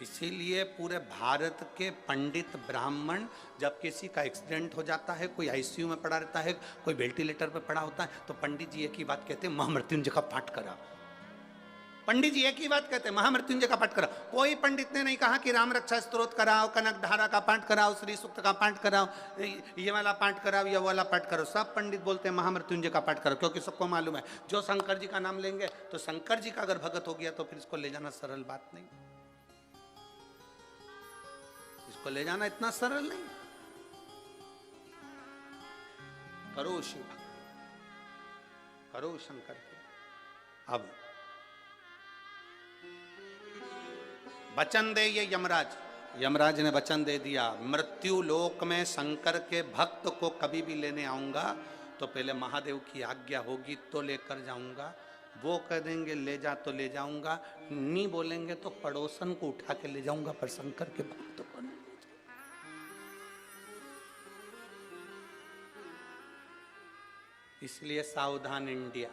इसीलिए पूरे भारत के पंडित ब्राह्मण, जब किसी का एक्सीडेंट हो जाता है, कोई आईसीयू में पड़ा रहता है, कोई वेंटिलेटर पर पड़ा होता है, तो पंडित जी एक ही बात कहते हैं, महामृत्युंजय का पाठ करा। पंडित जी एक ही बात कहते हैं, महामृत्युंजय का पाठ करा। कोई पंडित ने नहीं कहा कि राम रक्षा स्तोत्र कराओ, कनक धारा का पाठ कराओ, श्री सूक्त का पाठ कराओ, ये वाला पाठ कराओ, ये वाला पाठ करो। सब पंडित बोलते हैं महामृत्युंजय का पाठ करो, क्योंकि सबको मालूम है जो शंकर जी का नाम लेंगे तो शंकर जी का अगर भगत हो गया तो फिर इसको ले जाना सरल बात नहीं, इसको ले जाना इतना सरल नहीं। करो शिव भक्त, करो शंकर के। अब वचन दे ये यमराज, यमराज ने वचन दे दिया, मृत्यु लोक में शंकर के भक्त को कभी भी लेने आऊंगा तो पहले महादेव की आज्ञा होगी तो लेकर जाऊंगा। वो कह देंगे ले जा तो ले जाऊंगा, नहीं बोलेंगे तो पड़ोसन को उठा के ले जाऊंगा, पर शंकर के भक्त को नहीं। इसलिए सावधान इंडिया,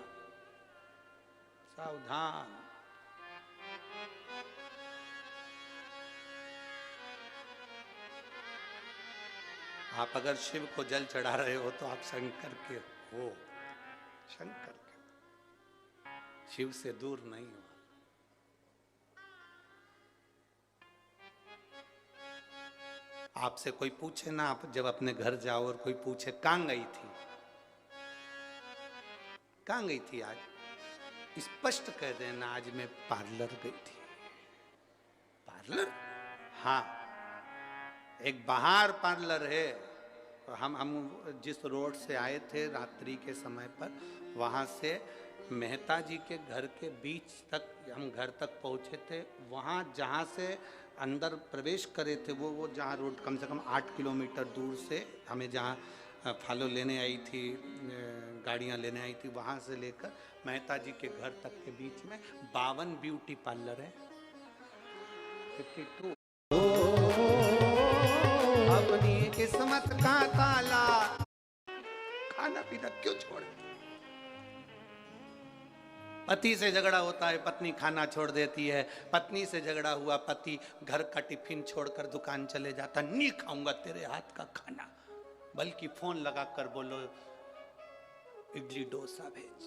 सावधान। आप अगर शिव को जल चढ़ा रहे हो तो आप शंकर के हो, शंकर के, शिव से दूर नहीं हो। आपसे कोई पूछे ना, आप जब अपने घर जाओ और कोई पूछे कहां गई थी, कहां गई थी आज, स्पष्ट कह देना आज मैं पार्लर गई थी। पार्लर? हाँ, एक बाहर पार्लर है। हम जिस रोड से आए थे रात्रि के समय पर, वहां से मेहता जी के घर के बीच तक हम घर तक पहुंचे थे। वहां जहां से अंदर प्रवेश करे थे, वो जहां रोड कम से कम 8 किलोमीटर दूर से हमें जहां फॉलो लेने आई थी, गाड़ियां लेने आई थी, वहां से लेकर मेहता जी के घर तक के बीच में 52 ब्यूटी पार्लर है। 52। अपनी किस्मत का ताला, खाना पीना क्यों छोड़े? पति से झगड़ा होता है, पत्नी खाना छोड़ देती है। पत्नी से झगड़ा हुआ, पति घर का टिफिन छोड़कर दुकान चले जाता, नहीं खाऊंगा तेरे हाथ का खाना, बल्कि फोन लगाकर बोलो इडली डोसा भेज।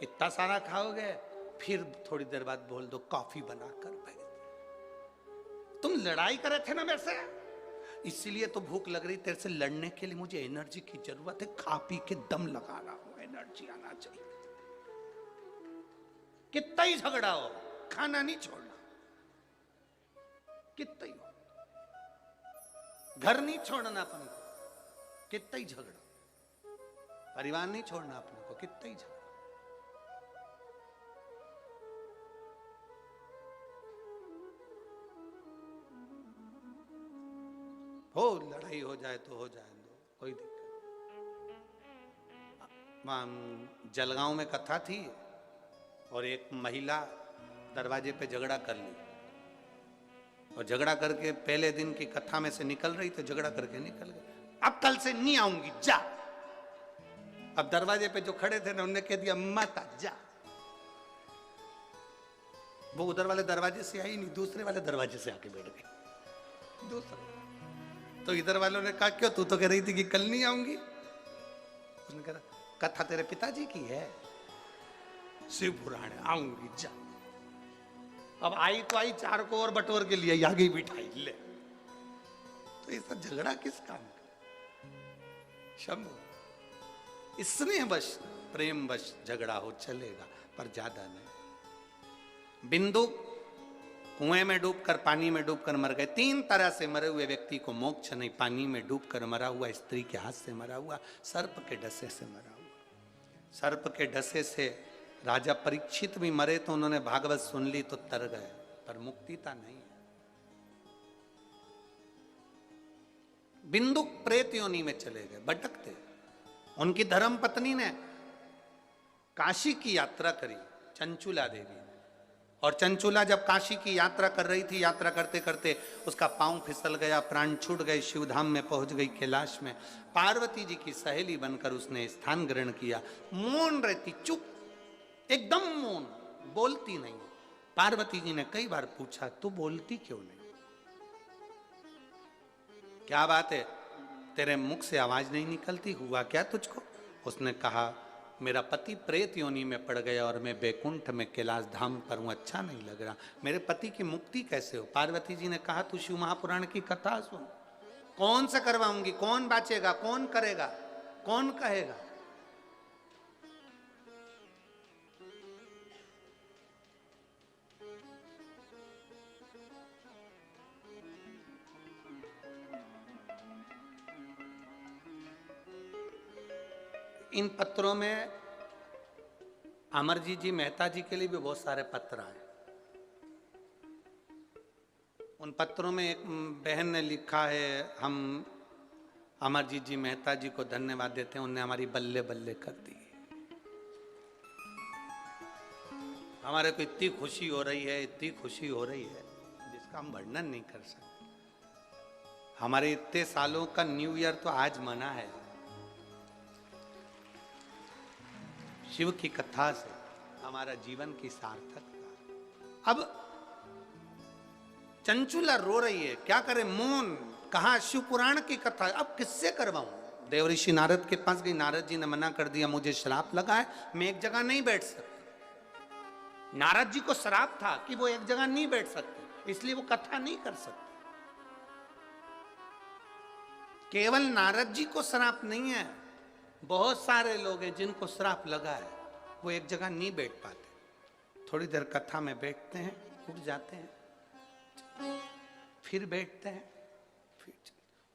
इतना सारा खाओगे, फिर थोड़ी देर बाद बोल दो कॉफी बनाकर भेज। तुम लड़ाई करे थे ना मेरे से, इसीलिए तो भूख लग रही तेरे से लड़ने के लिए, मुझे एनर्जी की जरूरत है, खा पी के दम लगा रहा हूं, एनर्जी आना चाहिए। कितना ही झगड़ा हो, खाना नहीं छोड़ना, कितना ही हो, घर नहीं छोड़ना अपने को, कितना ही झगड़ा, परिवार नहीं छोड़ना अपने को, कितना ही झगड़ा। हो लड़ाई हो जाए तो हो जाए दो, कोई दिक्कत। वहाँ जलगांव में कथा थी और एक महिला दरवाजे पे झगड़ा कर ली, और झगड़ा करके पहले दिन की कथा में से निकल रही तो झगड़ा करके निकल गई। अब कल से नहीं आऊंगी, जा। अब दरवाजे पे जो खड़े थे ना, उन्होंने कह दिया मत आ, जा। वो उधर वाले दरवाजे से आई नहीं, दूसरे वाले दरवाजे से आके बैठ गई। दूसरे तो इधर वालों ने कहा क्यों, तू तो कह रही थी कि कल नहीं आऊंगी। उसने कहा कथा तेरे पिताजी की है, शिव पुराण है, आऊंगी, जा। अब आई तो आई, चार को और बटोर के लिए आगे बिठाई ले। तो ऐसा झगड़ा किस काम का? शंभु, स्नेह बश प्रेम बश झगड़ा हो चलेगा, पर ज्यादा नहीं। बिंदु कुएं में डूबकर, पानी में डूबकर मर गए। 3 तरह से मरे हुए व्यक्ति को मोक्ष नहीं। पानी में डूबकर मरा हुआ, स्त्री के हाथ से मरा हुआ, सर्प के डसे से मरा हुआ। सर्प के डसे से राजा परीक्षित भी मरे तो उन्होंने भागवत सुन ली तो तर गए, पर मुक्तिता नहीं है। बिंदु प्रेत योनि में चले गए, भटकते। उनकी धर्म पत्नी ने काशी की यात्रा करी, चंचुला देवी। और चंचुला जब काशी की यात्रा कर रही थी, यात्रा करते करते उसका पांव फिसल गया, प्राण छूट गए, शिवधाम में पहुंच गई, कैलाश में। पार्वती जी की सहेली बनकर उसने स्थान ग्रहण किया। मौन रहती, चुप, एकदम मौन, बोलती नहीं। पार्वती जी ने कई बार पूछा, तू बोलती क्यों नहीं? क्या बात है, तेरे मुख से आवाज नहीं निकलती, हुआ क्या तुझको? उसने कहा, मेरा पति प्रेत योनि में पड़ गया और मैं बैकुंठ में कैलाश धाम पर हूं, अच्छा नहीं लग रहा, मेरे पति की मुक्ति कैसे हो? पार्वती जी ने कहा, तू शिव महापुराण की कथा सुन, कौन से करवाऊंगी, कौन बाचेगा, कौन करेगा, कौन कहेगा? इन पत्रों में अमरजीत जी मेहता जी के लिए भी बहुत सारे पत्र आए। उन पत्रों में एक बहन ने लिखा है, हम अमरजीत जी मेहता जी को धन्यवाद देते हैं, उनने हमारी बल्ले बल्ले कर दी। हमारे को इतनी खुशी हो रही है, इतनी खुशी हो रही है जिसका हम वर्णन नहीं कर सकते। हमारे इतने सालों का न्यू ईयर तो आज मना है, शिव की कथा से हमारा जीवन की सार्थकता। अब चंचुला रो रही है, क्या करे, मौन। कहा शिव पुराण की कथा, अब किससे करवाऊं? देवऋषि नारद के पास गई, नारद जी ने मना कर दिया, मुझे श्राप लगा है, मैं एक जगह नहीं बैठ सकती। नारद जी को श्राप था कि वो एक जगह नहीं बैठ सकते, इसलिए वो कथा नहीं कर सकते। केवल नारद जी को श्राप नहीं है, बहुत सारे लोग हैं जिनको श्राप लगा है, वो एक जगह नहीं बैठ पाते। थोड़ी देर कथा में बैठते हैं, उठ जाते हैं, फिर बैठते हैं,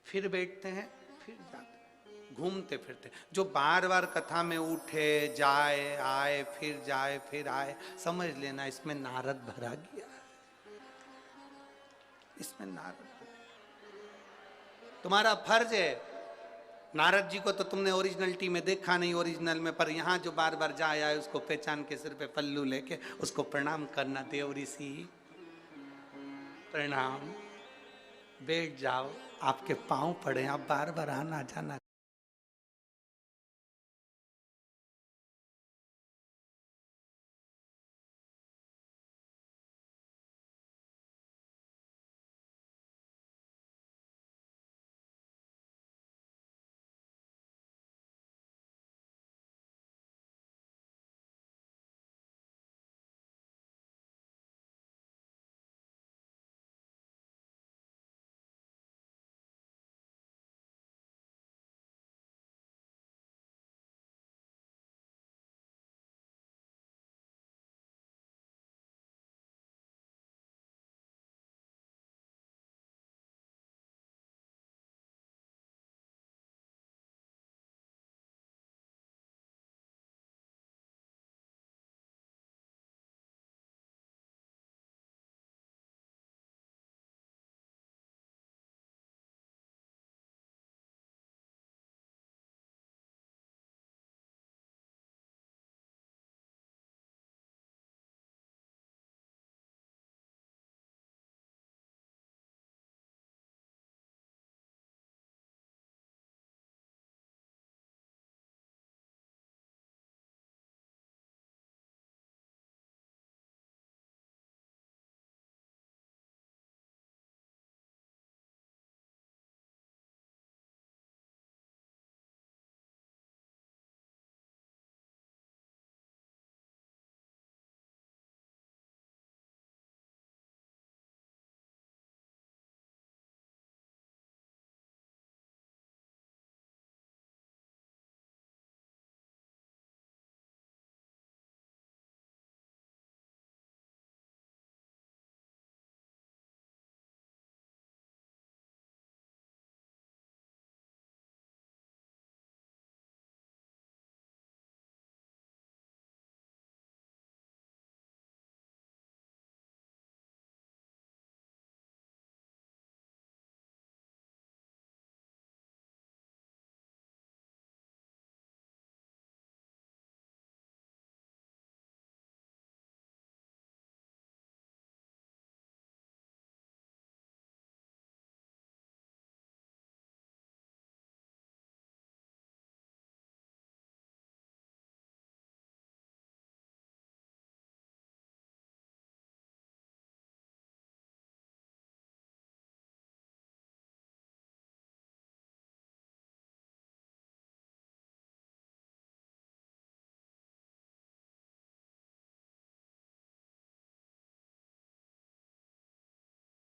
फिर बैठते हैं, फिर जाते हैं, घूमते फिरते। जो बार बार कथा में उठे जाए आए, फिर जाए फिर आए, समझ लेना इसमें नारद भरा गया, इसमें नारद। तुम्हारा फर्ज है, नारद जी को तो तुमने ओरिजिनलिटी में देखा नहीं, ओरिजिनल में, पर यहाँ जो बार बार जाए आए उसको पहचान के सिर पे पल्लू लेके उसको प्रणाम करना। देव ऋषि प्रणाम, बैठ जाओ, आपके पांव पड़े, आप बार बार आना जाना